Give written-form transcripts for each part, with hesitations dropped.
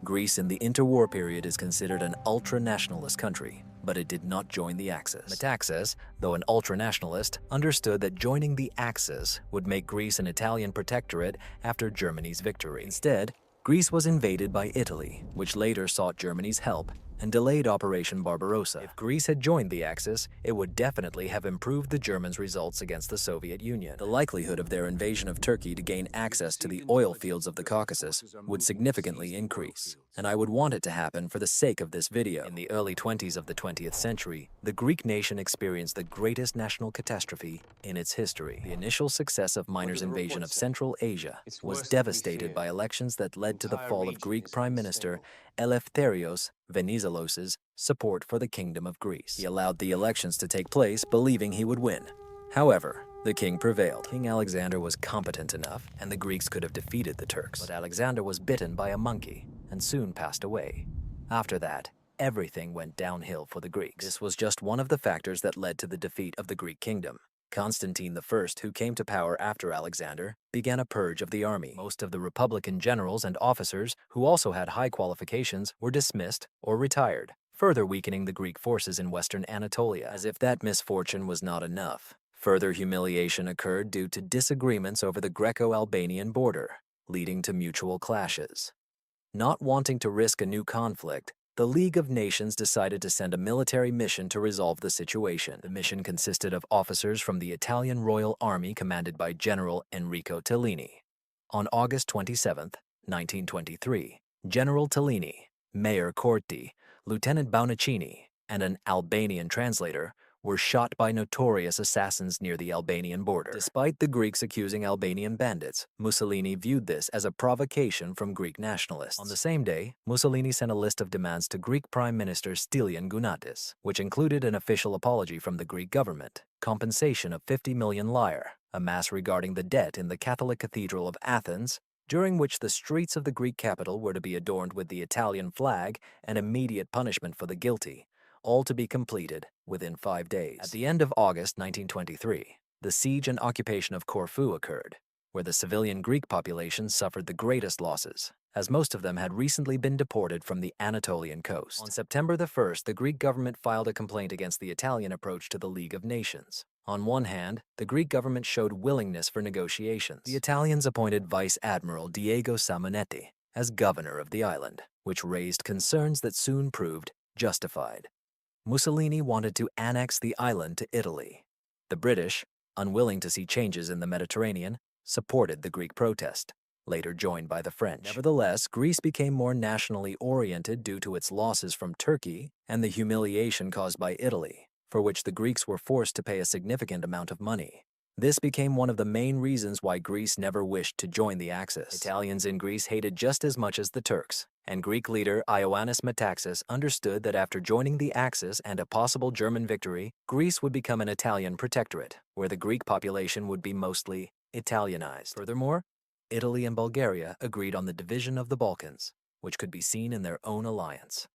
Greece in the interwar period is considered an ultranationalist country, but it did not join the Axis. Metaxas, though an ultranationalist, understood that joining the Axis would make Greece an Italian protectorate after Germany's victory. Instead, Greece was invaded by Italy, which later sought Germany's help and delayed Operation Barbarossa. If Greece had joined the Axis, it would definitely have improved the Germans' results against the Soviet Union. The likelihood of their invasion of Turkey to gain access to the oil fields of the Caucasus would significantly increase, and I would want it to happen for the sake of this video. In the early 20s of the 20th century, the Greek nation experienced the greatest national catastrophe in its history. The initial success of Minor's invasion of Central Asia was devastated by elections that led to the fall of Greek Prime Minister Eleftherios Venizelos's support for the Kingdom of Greece. He allowed the elections to take place, believing he would win. However, the king prevailed. King Alexander was competent enough, and the Greeks could have defeated the Turks. But Alexander was bitten by a monkey and soon passed away. After that, everything went downhill for the Greeks. This was just one of the factors that led to the defeat of the Greek kingdom. Constantine I, who came to power after Alexander, began a purge of the army. Most of the Republican generals and officers, who also had high qualifications, were dismissed or retired, further weakening the Greek forces in western Anatolia. As if that misfortune was not enough, further humiliation occurred due to disagreements over the Greco-Albanian border, leading to mutual clashes. Not wanting to risk a new conflict, the League of Nations decided to send a military mission to resolve the situation. The mission consisted of officers from the Italian Royal Army commanded by General Enrico Tellini. On August 27, 1923, General Tellini, Mayor Corti, Lieutenant Bonaccini, and an Albanian translator were shot by notorious assassins near the Albanian border. Despite the Greeks accusing Albanian bandits, Mussolini viewed this as a provocation from Greek nationalists. On the same day, Mussolini sent a list of demands to Greek Prime Minister Stilian Gunatis, which included an official apology from the Greek government, compensation of 50 million lire, a mass regarding the debt in the Catholic Cathedral of Athens, during which the streets of the Greek capital were to be adorned with the Italian flag, and immediate punishment for the guilty, all to be completed within 5 days. At the end of August 1923, the siege and occupation of Corfu occurred, where the civilian Greek population suffered the greatest losses, as most of them had recently been deported from the Anatolian coast. On September 1st, the Greek government filed a complaint against the Italian approach to the League of Nations. On one hand, the Greek government showed willingness for negotiations. The Italians appointed Vice Admiral Diego Simonetti as governor of the island, which raised concerns that soon proved justified. Mussolini wanted to annex the island to Italy. The British, unwilling to see changes in the Mediterranean, supported the Greek protest, later joined by the French. Nevertheless, Greece became more nationally oriented due to its losses from Turkey and the humiliation caused by Italy, for which the Greeks were forced to pay a significant amount of money. This became one of the main reasons why Greece never wished to join the Axis. Italians in Greece hated just as much as the Turks, and Greek leader Ioannis Metaxas understood that after joining the Axis and a possible German victory, Greece would become an Italian protectorate, where the Greek population would be mostly Italianized. Furthermore, Italy and Bulgaria agreed on the division of the Balkans, which could be seen in their own alliance.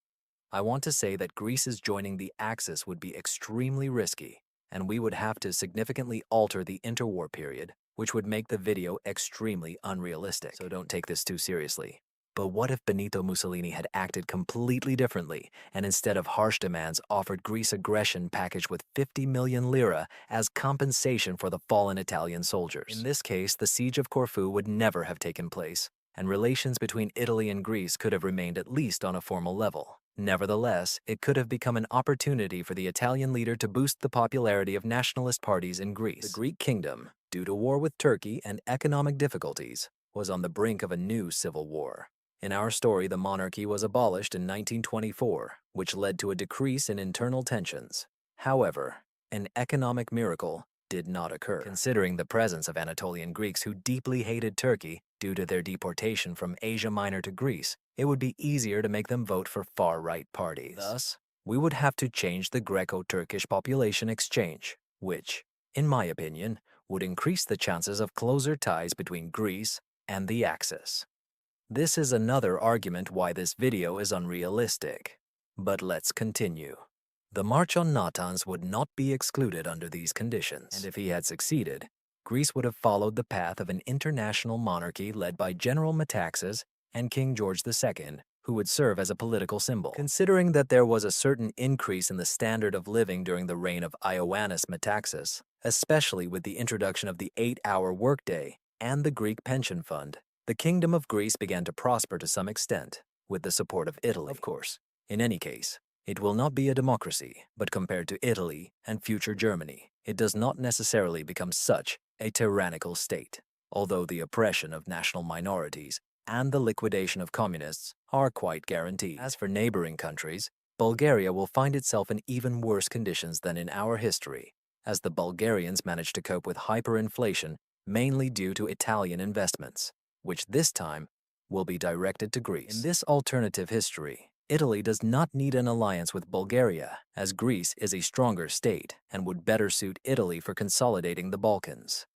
I want to say that Greece's joining the Axis would be extremely risky, and we would have to significantly alter the interwar period, which would make the video extremely unrealistic. So don't take this too seriously. But what if Benito Mussolini had acted completely differently and instead of harsh demands offered Greece aggression packaged with 50 million lira as compensation for the fallen Italian soldiers? In this case, the siege of Corfu would never have taken place, and relations between Italy and Greece could have remained at least on a formal level. Nevertheless, it could have become an opportunity for the Italian leader to boost the popularity of nationalist parties in Greece. The Greek kingdom, due to war with Turkey and economic difficulties, was on the brink of a new civil war. In our story, the monarchy was abolished in 1924, which led to a decrease in internal tensions. However, an economic miracle did not occur. Considering the presence of Anatolian Greeks who deeply hated Turkey due to their deportation from Asia Minor to Greece, it would be easier to make them vote for far-right parties. Thus, we would have to change the Greco-Turkish population exchange, which, in my opinion, would increase the chances of closer ties between Greece and the Axis. This is another argument why this video is unrealistic. But let's continue. The March on Natanz would not be excluded under these conditions, and if he had succeeded, Greece would have followed the path of an international monarchy led by General Metaxas and King George II, who would serve as a political symbol. Considering that there was a certain increase in the standard of living during the reign of Ioannis Metaxas, especially with the introduction of the 8-hour workday and the Greek pension fund, the Kingdom of Greece began to prosper to some extent, with the support of Italy. Of course, in any case, it will not be a democracy, but compared to Italy and future Germany, it does not necessarily become such a tyrannical state, although the oppression of national minorities and the liquidation of communists are quite guaranteed. As for neighboring countries, Bulgaria will find itself in even worse conditions than in our history, as the Bulgarians managed to cope with hyperinflation mainly due to Italian investments, which this time will be directed to Greece. In this alternative history, Italy does not need an alliance with Bulgaria, as Greece is a stronger state and would better suit Italy for consolidating the Balkans.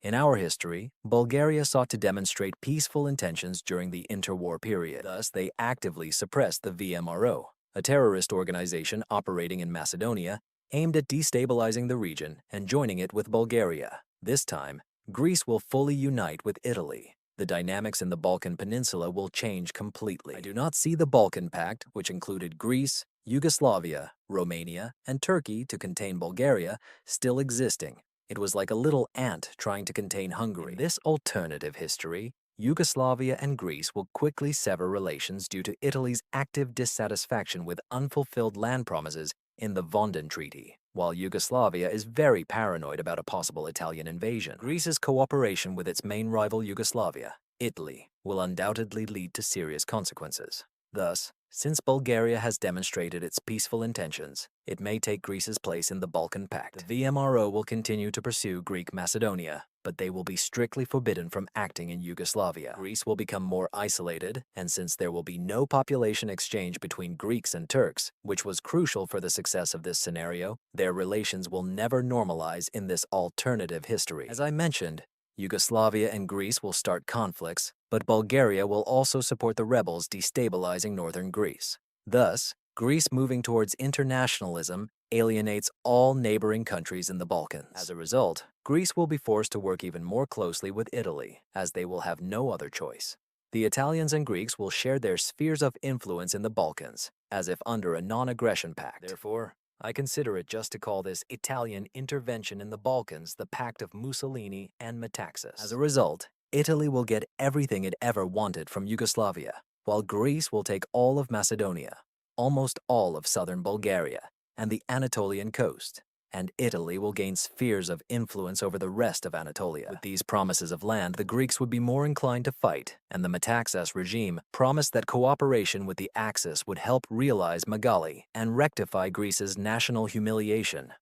In our history, Bulgaria sought to demonstrate peaceful intentions during the interwar period. Thus, they actively suppressed the VMRO, a terrorist organization operating in Macedonia aimed at destabilizing the region and joining it with Bulgaria. This time, Greece will fully unite with Italy. The dynamics in the Balkan Peninsula will change completely. I do not see the Balkan Pact, which included Greece, Yugoslavia, Romania, and Turkey to contain Bulgaria, still existing. It was like a little ant trying to contain Hungary. In this alternative history, Yugoslavia and Greece will quickly sever relations due to Italy's active dissatisfaction with unfulfilled land promises in the Vondon Treaty, while Yugoslavia is very paranoid about a possible Italian invasion. Greece's cooperation with its main rival Yugoslavia, Italy, will undoubtedly lead to serious consequences. Thus, since Bulgaria has demonstrated its peaceful intentions, it may take Greece's place in the Balkan Pact. The VMRO will continue to pursue Greek Macedonia, but they will be strictly forbidden from acting in Yugoslavia. Greece will become more isolated, and since there will be no population exchange between Greeks and Turks, which was crucial for the success of this scenario, their relations will never normalize in this alternative history. As I mentioned, Yugoslavia and Greece will start conflicts, but Bulgaria will also support the rebels destabilizing northern Greece. Thus, Greece moving towards internationalism alienates all neighboring countries in the Balkans. As a result, Greece will be forced to work even more closely with Italy, as they will have no other choice. The Italians and Greeks will share their spheres of influence in the Balkans, as if under a non-aggression pact. Therefore, I consider it just to call this Italian intervention in the Balkans the Pact of Mussolini and Metaxas. As a result, Italy will get everything it ever wanted from Yugoslavia, while Greece will take all of Macedonia, almost all of southern Bulgaria, and the Anatolian coast, and Italy will gain spheres of influence over the rest of Anatolia. With these promises of land, the Greeks would be more inclined to fight, and the Metaxas regime promised that cooperation with the Axis would help realize Megali and rectify Greece's national humiliation.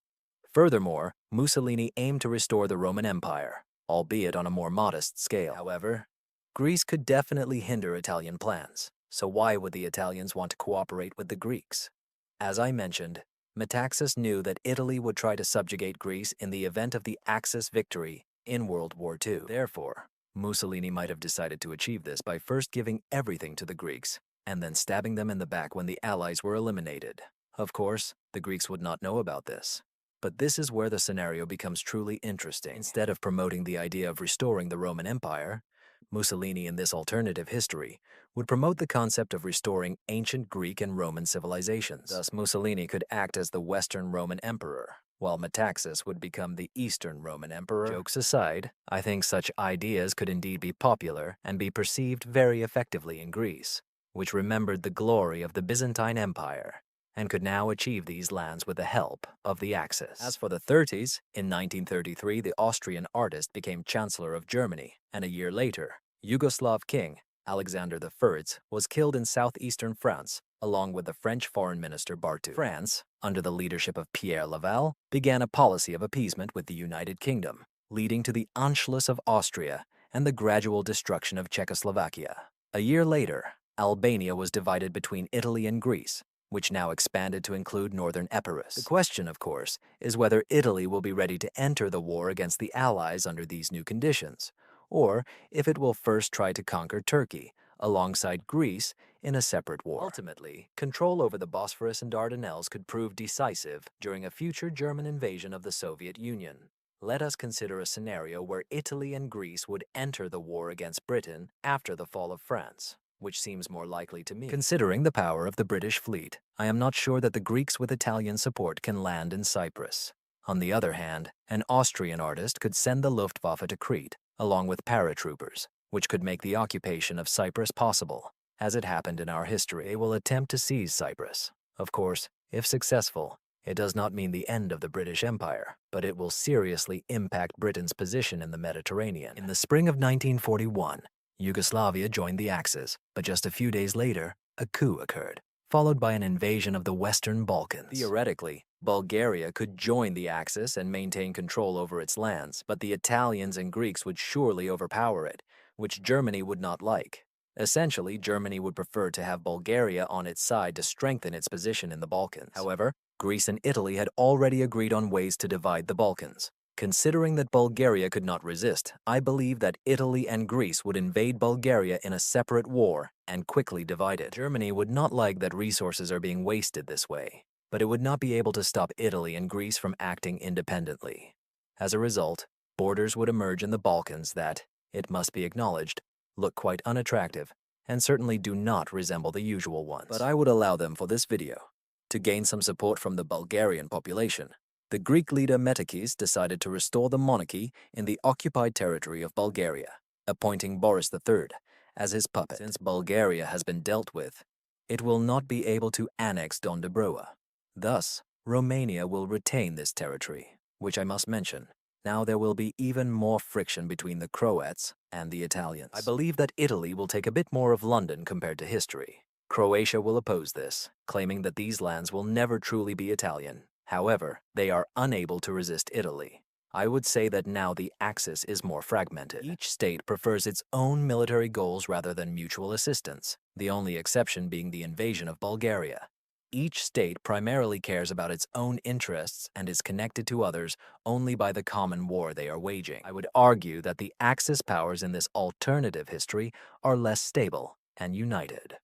Furthermore, Mussolini aimed to restore the Roman Empire, albeit on a more modest scale. However, Greece could definitely hinder Italian plans, so why would the Italians want to cooperate with the Greeks? As I mentioned, Metaxas knew that Italy would try to subjugate Greece in the event of the Axis victory in World War II. Therefore, Mussolini might have decided to achieve this by first giving everything to the Greeks and then stabbing them in the back when the Allies were eliminated. Of course, the Greeks would not know about this. But this is where the scenario becomes truly interesting. Instead of promoting the idea of restoring the Roman Empire, Mussolini in this alternative history would promote the concept of restoring ancient Greek and Roman civilizations. Thus, Mussolini could act as the Western Roman Emperor, while Metaxas would become the Eastern Roman Emperor. Jokes aside, I think such ideas could indeed be popular and be perceived very effectively in Greece, which remembered the glory of the Byzantine Empire and could now achieve these lands with the help of the Axis. As for the 30s, in 1933 the Austrian artist became Chancellor of Germany, and a year later, Yugoslav king Alexander I was killed in southeastern France, along with the French Foreign Minister Bartu. France, under the leadership of Pierre Laval, began a policy of appeasement with the United Kingdom, leading to the Anschluss of Austria and the gradual destruction of Czechoslovakia. A year later, Albania was divided between Italy and Greece, which now expanded to include northern Epirus. The question, of course, is whether Italy will be ready to enter the war against the Allies under these new conditions, or if it will first try to conquer Turkey, alongside Greece, in a separate war. Ultimately, control over the Bosphorus and Dardanelles could prove decisive during a future German invasion of the Soviet Union. Let us consider a scenario where Italy and Greece would enter the war against Britain after the fall of France. which seems more likely to me. Considering the power of the British fleet, I am not sure that the Greeks with Italian support can land in Cyprus. On the other hand, an Austrian artist could send the Luftwaffe to Crete, along with paratroopers, which could make the occupation of Cyprus possible. As it happened in our history, they will attempt to seize Cyprus. Of course, if successful, it does not mean the end of the British Empire, but it will seriously impact Britain's position in the Mediterranean. In the spring of 1941, Yugoslavia joined the Axis, but just a few days later, a coup occurred, followed by an invasion of the Western Balkans. Theoretically, Bulgaria could join the Axis and maintain control over its lands, but the Italians and Greeks would surely overpower it, which Germany would not like. Essentially, Germany would prefer to have Bulgaria on its side to strengthen its position in the Balkans. However, Greece and Italy had already agreed on ways to divide the Balkans. Considering that Bulgaria could not resist, I believe that Italy and Greece would invade Bulgaria in a separate war and quickly divide it. Germany would not like that resources are being wasted this way, but it would not be able to stop Italy and Greece from acting independently. As a result, borders would emerge in the Balkans that, it must be acknowledged, look quite unattractive and certainly do not resemble the usual ones. But I would allow them for this video. To gain some support from the Bulgarian population, the Greek leader Metakis decided to restore the monarchy in the occupied territory of Bulgaria, appointing Boris III as his puppet. Since Bulgaria has been dealt with, it will not be able to annex Don Dobrowa. Thus, Romania will retain this territory, which I must mention. Now there will be even more friction between the Croats and the Italians. I believe that Italy will take a bit more of London compared to history. Croatia will oppose this, claiming that these lands will never truly be Italian. However, they are unable to resist Italy. I would say that now the Axis is more fragmented. Each state prefers its own military goals rather than mutual assistance, the only exception being the invasion of Bulgaria. Each state primarily cares about its own interests and is connected to others only by the common war they are waging. I would argue that the Axis powers in this alternative history are less stable and united.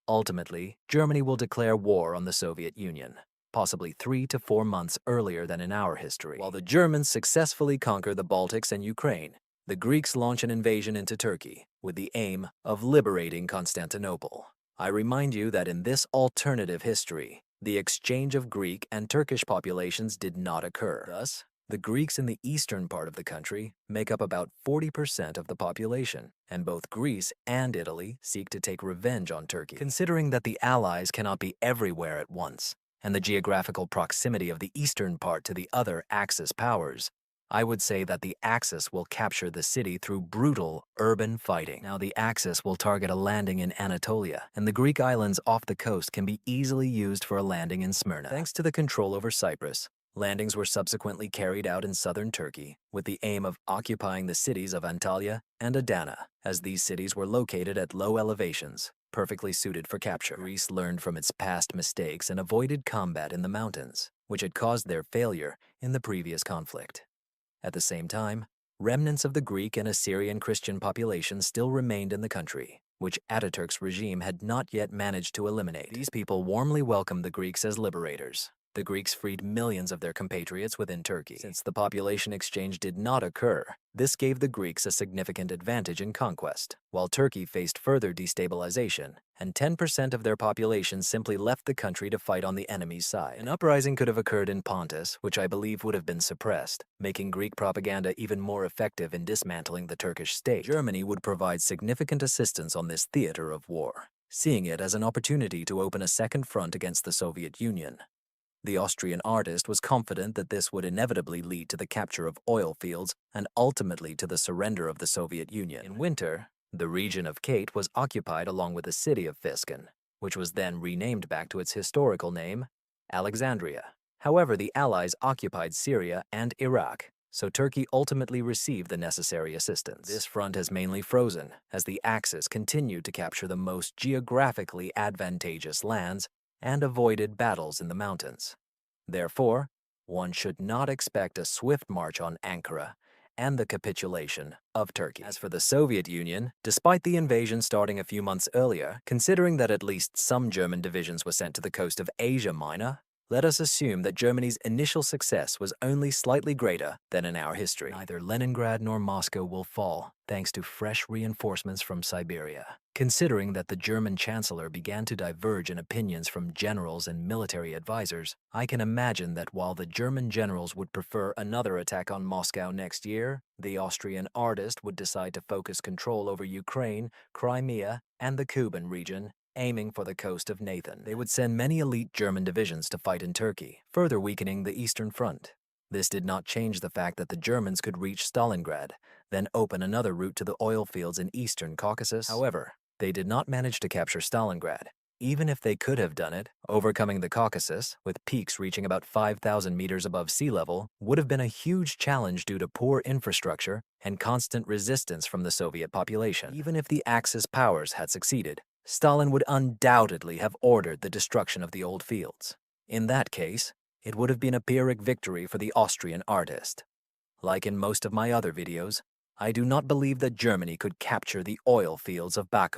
Ultimately, Germany will declare war on the Soviet Union, possibly 3 to 4 months earlier than in our history. While the Germans successfully conquer the Baltics and Ukraine, the Greeks launch an invasion into Turkey with the aim of liberating Constantinople. I remind you that in this alternative history, the exchange of Greek and Turkish populations did not occur. Thus, the Greeks in the eastern part of the country make up about 40% of the population, and both Greece and Italy seek to take revenge on Turkey. Considering that the Allies cannot be everywhere at once, and the geographical proximity of the eastern part to the other Axis powers, I would say that the Axis will capture the city through brutal urban fighting. Now the Axis will target a landing in Anatolia, and the Greek islands off the coast can be easily used for a landing in Smyrna. Thanks to the control over Cyprus, landings were subsequently carried out in southern Turkey with the aim of occupying the cities of Antalya and Adana, as these cities were located at low elevations, perfectly suited for capture. Greece learned from its past mistakes and avoided combat in the mountains, which had caused their failure in the previous conflict. At the same time, remnants of the Greek and Assyrian Christian population still remained in the country, which Ataturk's regime had not yet managed to eliminate. These people warmly welcomed the Greeks as liberators. The Greeks freed millions of their compatriots within Turkey. Since the population exchange did not occur, this gave the Greeks a significant advantage in conquest, while Turkey faced further destabilization, and 10% of their population simply left the country to fight on the enemy's side. An uprising could have occurred in Pontus, which I believe would have been suppressed, making Greek propaganda even more effective in dismantling the Turkish state. Germany would provide significant assistance on this theater of war, seeing it as an opportunity to open a second front against the Soviet Union. The Austrian artist was confident that this would inevitably lead to the capture of oil fields and ultimately to the surrender of the Soviet Union. In winter, the region of Kate was occupied along with the city of Fiskin, which was then renamed back to its historical name, Alexandria. However, the Allies occupied Syria and Iraq, so Turkey ultimately received the necessary assistance. This front has mainly frozen, as the Axis continued to capture the most geographically advantageous lands and avoided battles in the mountains. Therefore, one should not expect a swift march on Ankara and the capitulation of Turkey. As for the Soviet Union, despite the invasion starting a few months earlier, considering that at least some German divisions were sent to the coast of Asia Minor, let us assume that Germany's initial success was only slightly greater than in our history. Neither Leningrad nor Moscow will fall, thanks to fresh reinforcements from Siberia. Considering that the German chancellor began to diverge in opinions from generals and military advisors, I can imagine that while the German generals would prefer another attack on Moscow next year, the Austrian artist would decide to focus control over Ukraine, Crimea, and the Kuban region, aiming for the coast of Nathan. They would send many elite German divisions to fight in Turkey, further weakening the Eastern Front. This did not change the fact that the Germans could reach Stalingrad, then open another route to the oil fields in eastern Caucasus. However, they did not manage to capture Stalingrad. Even if they could have done it, overcoming the Caucasus, with peaks reaching about 5,000 meters above sea level, would have been a huge challenge due to poor infrastructure and constant resistance from the Soviet population. Even if the Axis powers had succeeded, Stalin would undoubtedly have ordered the destruction of the old fields. In that case, it would have been a Pyrrhic victory for the Austrian artist. Like in most of my other videos, I do not believe that Germany could capture the oil fields of Baku.